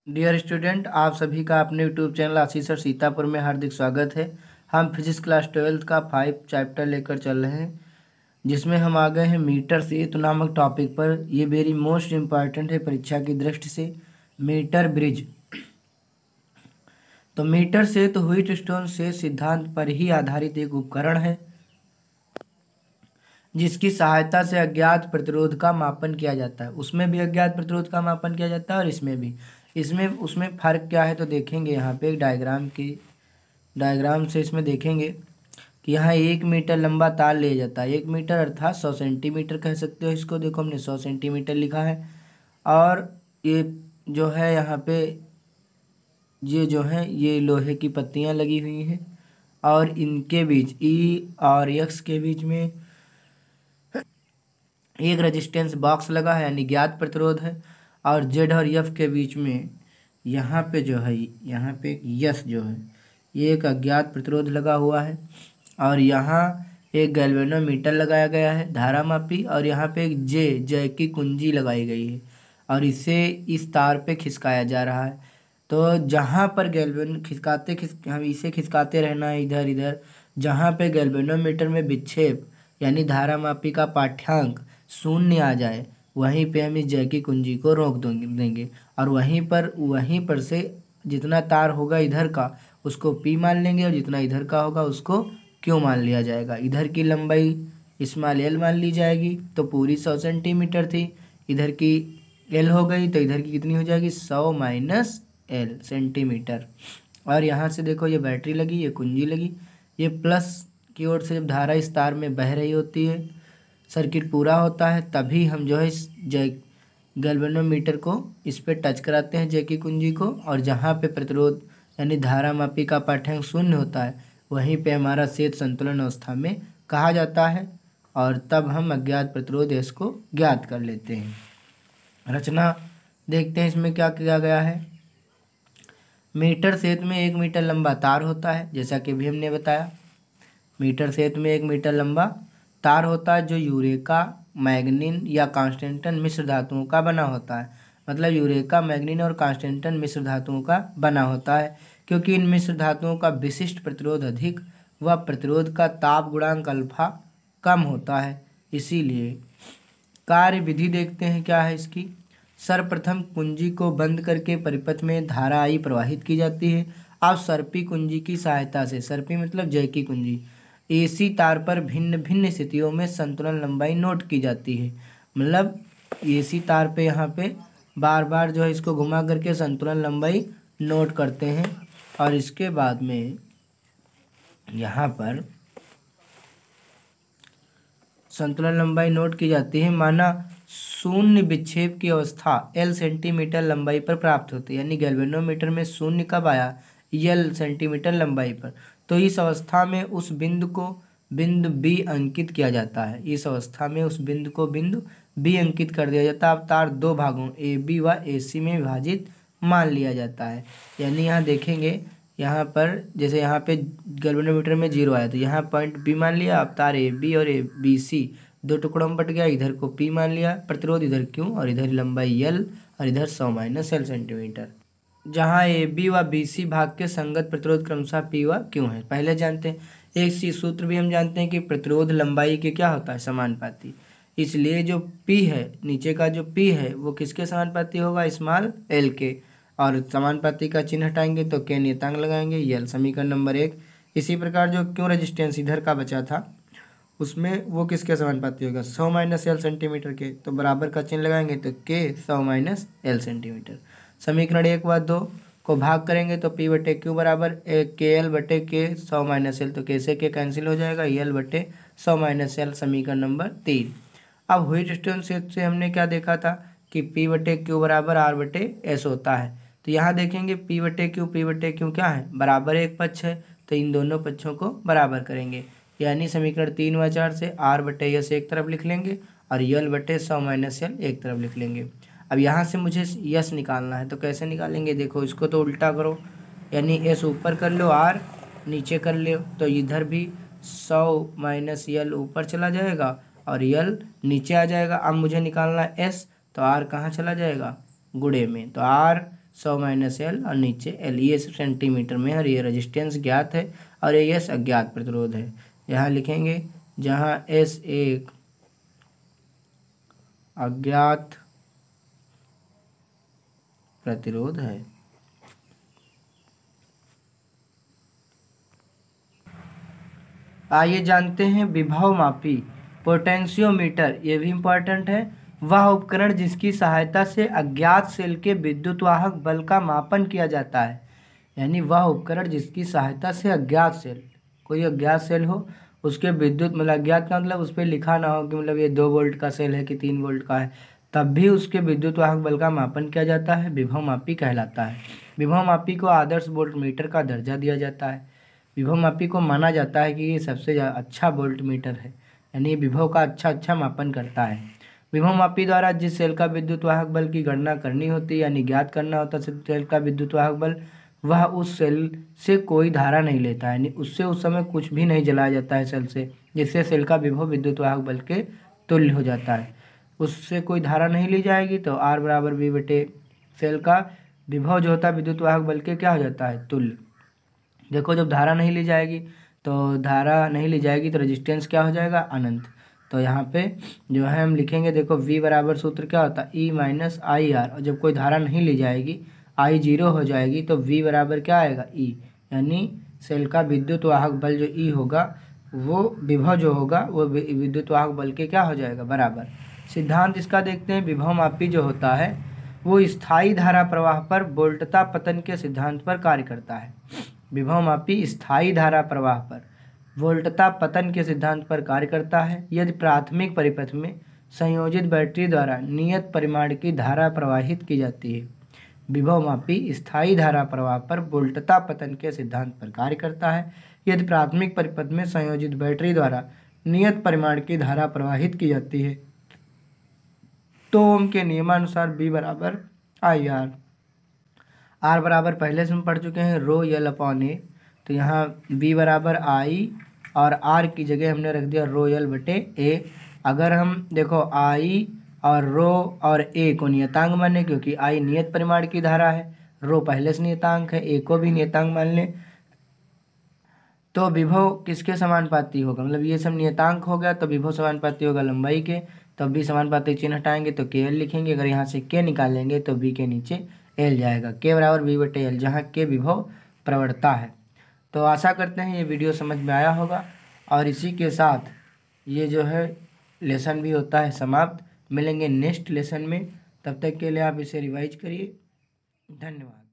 Dear student, आप सभी का अपने यूट्यूब चैनल आशीष सर सीतापुर में हार्दिक स्वागत है। हम फिजिक्स क्लास 12th का 5 चैप्टर लेकर चल रहे हैं, जिसमें हम आ गए हैं मीटर सेतु नामक टॉपिक पर। ये वेरी मोस्ट इम्पॉर्टेंट है परीक्षा की दृष्टि से। Meter bridge. तो मीटर सेतु व्हीटस्टोन से सिद्धांत पर ही आधारित एक उपकरण है जिसकी सहायता से अज्ञात प्रतिरोध का मापन किया जाता है। उसमें भी अज्ञात प्रतिरोध का मापन किया जाता है और इसमें भी। इसमें उसमें फ़र्क क्या है तो देखेंगे यहाँ पे एक डायग्राम से इसमें देखेंगे कि यहाँ 1 मीटर लंबा तार लिया जाता है। 1 मीटर अर्थात 100 सेंटीमीटर कह सकते हो इसको। देखो हमने 100 सेंटीमीटर लिखा है। और ये जो है यहाँ पे ये जो है ये लोहे की पत्तियाँ लगी हुई हैं और इनके बीच ई और एक्स के बीच में एक रेजिस्टेंस बॉक्स लगा है, यानी ज्ञात प्रतिरोध है। और जेड और एफ के बीच में यहाँ पे जो है यहाँ पे एक यस जो है ये एक अज्ञात प्रतिरोध लगा हुआ है। और यहाँ एक गैल्वेनोमीटर लगाया गया है धारा मापी, और यहाँ पे एक जय की कुंजी लगाई गई है और इसे इस तार पे खिसकाया जा रहा है। तो जहाँ पर हम इसे खिसकाते रहना है इधर इधर। जहाँ पे गैल्वेनोमीटर में विक्षेप यानी धारा मापी का पाठ्यांक शून्य आ जाए, वहीं पे हम इस जय की कुंजी को रोक देंगे और वहीं पर से जितना तार होगा इधर का उसको P मान लेंगे और जितना इधर का होगा उसको Q मान लिया जाएगा। इधर की लंबाई स्मॉल l मान ली जाएगी, तो पूरी 100 सेंटीमीटर थी, इधर की l हो गई तो इधर की कितनी हो जाएगी 100 माइनस l सेंटीमीटर। और यहाँ से देखो ये बैटरी लगी, ये कुंजी लगी, ये प्लस की ओर से जब धारा इस तार में बह रही होती है, सर्किट पूरा होता है, तभी हम जो है इस गैल्वेनोमीटर को इस पे टच कराते हैं जय की कुंजी को। और जहाँ पे प्रतिरोध यानी धारा मापी का पाठ्यांक शून्य होता है, वहीं पे हमारा सेत संतुलन अवस्था में कहा जाता है और तब हम अज्ञात प्रतिरोध S को ज्ञात कर लेते हैं। रचना देखते हैं इसमें क्या किया गया है। मीटर सेतु में 1 मीटर लंबा तार होता है, जैसा कि भी हमने बताया। मीटर सेतु में 1 मीटर लंबा तार होता है जो यूरेका, मैग्नीन या कांस्टेंटन मिश्र धातुओं का बना होता है। मतलब यूरेका, मैग्नीन और कांस्टेंटन मिश्र धातुओं का बना होता है, क्योंकि इन मिश्र धातुओं का विशिष्ट प्रतिरोध अधिक व प्रतिरोध का ताप गुणांक अल्फा कम होता है। इसीलिए कार्य विधि देखते हैं क्या है इसकी। सर्वप्रथम कुंजी को बंद करके परिपथ में धारा I प्रवाहित की जाती है। अब सर्पी कुंजी की सहायता से, सर्पी मतलब जय की कुंजी, AC तार पर भिन्न भिन्न स्थितियों में संतुलन लंबाई नोट की जाती है। मतलब AC तार पे यहाँ पे बार बार जो है इसको घुमा करके संतुलन लंबाई नोट करते हैं और इसके बाद में यहाँ पर संतुलन लंबाई नोट की जाती है। माना शून्य विक्षेप की अवस्था L सेंटीमीटर लंबाई पर प्राप्त होती है, यानी गैल्वेनोमीटर में शून्य कब आया L सेंटीमीटर लंबाई पर। तो इस अवस्था में उस बिंदु को बिंदु B अंकित किया जाता है। इस अवस्था में उस बिंदु को बिंदु B अंकित कर दिया जाता है। अब तार दो भागों AB व AC में विभाजित मान लिया जाता है। यानी यहाँ देखेंगे, यहाँ पर जैसे यहाँ पे गैल्वेनोमीटर में 0 आया तो यहाँ पॉइंट B मान लिया। अब तार AB और ABC दो टुकड़ों में बट गया, इधर को P मान लिया प्रतिरोध, इधर Q और इधर लंबाई L और इधर 100 माइनस L सेंटीमीटर। जहाँ AB व BC भाग के संगत प्रतिरोध क्रमशः P व Q है। पहले जानते हैं, एक सी सूत्र भी हम जानते हैं कि प्रतिरोध लंबाई के क्या होता है समानुपाती। इसलिए जो P है, नीचे का जो P है वो किसके समानुपाती होगा स्मॉल l के, और समानुपाती का चिन्ह हटाएंगे तो k नियतांक लगाएंगे L, समीकरण नंबर 1। इसी प्रकार जो Q रेजिस्टेंस इधर का बचा था उसमें वो किसके समानुपाती होगा 100 माइनस L सेंटीमीटर के, तो बराबर का चिन्ह लगाएंगे तो K 100 माइनस L सेंटीमीटर। समीकरण 1 व 2 को भाग करेंगे तो P बटे Q बराबर KL बटे K 100 माइनस L, तो K से K कैंसिल हो जाएगा, L बटे 100 माइनस L, समीकरण नंबर 3। अब व्हीटस्टोन सेतु से हमने क्या देखा था कि P बटे Q बराबर R बटे S होता है। तो यहाँ देखेंगे P बटे Q क्या है बराबर एक पक्ष है, तो इन दोनों पक्षों को बराबर करेंगे, यानी समीकरण 3 व 4 से R बटे S एक तरफ लिख लेंगे और L बटे 100 माइनस L एक तरफ लिख लेंगे। अब यहाँ से मुझे यस निकालना है, तो कैसे निकालेंगे, देखो इसको तो उल्टा करो, यानी S ऊपर कर लो R नीचे कर लो, तो इधर भी 100 माइनस L ऊपर चला जाएगा और L नीचे आ जाएगा। अब मुझे निकालना है S, तो R कहाँ चला जाएगा गुणे में, तो R 100 माइनस एल और नीचे एल, ये सब सेंटीमीटर में है और ये रेजिस्टेंस ज्ञात है और ये एस अज्ञात प्रतिरोध है। यहाँ लिखेंगे जहाँ एस एक अज्ञात प्रतिरोध है। आइए जानते हैं विभव मापी पोटेंशियोमीटर, ये भी इम्पोर्टेंट है। वह उपकरण जिसकी सहायता से अज्ञात सेल के विद्युत वाहक बल का मापन किया जाता है। यानी वह उपकरण जिसकी सहायता से अज्ञात सेल, कोई अज्ञात सेल हो, उसके विद्युत मतलब अज्ञात का मतलब उस पर लिखा ना हो कि मतलब ये 2 वोल्ट का सेल है कि 3 वोल्ट का है, तब भी उसके विद्युत वाहक बल का मापन किया जाता है, विभव मापी कहलाता है। विभव मापी को आदर्श वोल्टमीटर का दर्जा दिया जाता है। विभव मापी को माना जाता है कि ये सबसे अच्छा वोल्टमीटर है, यानी विभव का अच्छा मापन करता है। विभव मापी द्वारा जिस सेल का विद्युत वाहक बल की गणना करनी होती है, यानी ज्ञात करना होता है सेल का विद्युत वाहक बल, वह उस सेल से कोई धारा नहीं लेता है, यानी उससे उस समय कुछ भी नहीं जलाया जाता है सेल से, जिससे सेल का विभव विद्युत वाहक बल के तुल्य हो जाता है। उससे कोई धारा नहीं ली जाएगी तो R बराबर V बटे सेल का विभव जो होता है विद्युत वाहक बल के क्या हो जाता है, तुल्य। देखो जब धारा नहीं ली जाएगी तो रेजिस्टेंस क्या हो जाएगा, अनंत। तो यहाँ पे जो है हम लिखेंगे, देखो V बराबर सूत्र क्या होता है, E माइनस आई आर, और जब कोई धारा नहीं ली जाएगी I 0 हो जाएगी तो V बराबर क्या आएगा, E, यानी सेल का विद्युत वाहक बल जो E होगा वो विभव जो होगा वो विद्युत वाहक बल के क्या हो जाएगा, बराबर। सिद्धांत इसका देखते हैं। विभव मापी जो होता है वो स्थायी धारा प्रवाह पर वोल्टता पतन के सिद्धांत पर कार्य करता है। विभव मापी स्थायी धारा प्रवाह पर वोल्टता पतन के सिद्धांत पर कार्य करता है। यदि प्राथमिक परिपथ में संयोजित बैटरी द्वारा नियत परिमाण की धारा प्रवाहित की जाती है। विभव मापी स्थायी धारा प्रवाह पर वोल्टता पतन के सिद्धांत पर कार्य करता है। यदि प्राथमिक परिपथ में संयोजित बैटरी द्वारा नियत परिमाण की धारा प्रवाहित की जाती है तो ओम के नियमानुसार B बराबर आई आर। R बराबर पहले से हम पढ़ चुके हैं रो एल अपॉन ए, तो यहाँ B बराबर I और R की जगह हमने रख दिया रो एल बटे ए। अगर हम देखो I और रो और ए को नियतांक मान लें, क्योंकि I नियत परिमाण की धारा है, रो पहले से नियतांक है, ए को भी नियतांक मान लें, तो विभव किसके समानुपाती होगा, मतलब ये सब नियतांक हो गया तो विभव समानुपाती होगा लंबाई के। तो B समानुपाती चिन्ह हटाएंगे तो KL लिखेंगे, अगर यहाँ से K निकालेंगे तो B के नीचे L जाएगा, K बराबर V बटे L, जहाँ K विभव प्रवणता है। तो आशा करते हैं ये वीडियो समझ में आया होगा और इसी के साथ ये जो है लेसन भी होता है समाप्त। मिलेंगे नेक्स्ट लेसन में, तब तक के लिए आप इसे रिवाइज करिए। धन्यवाद।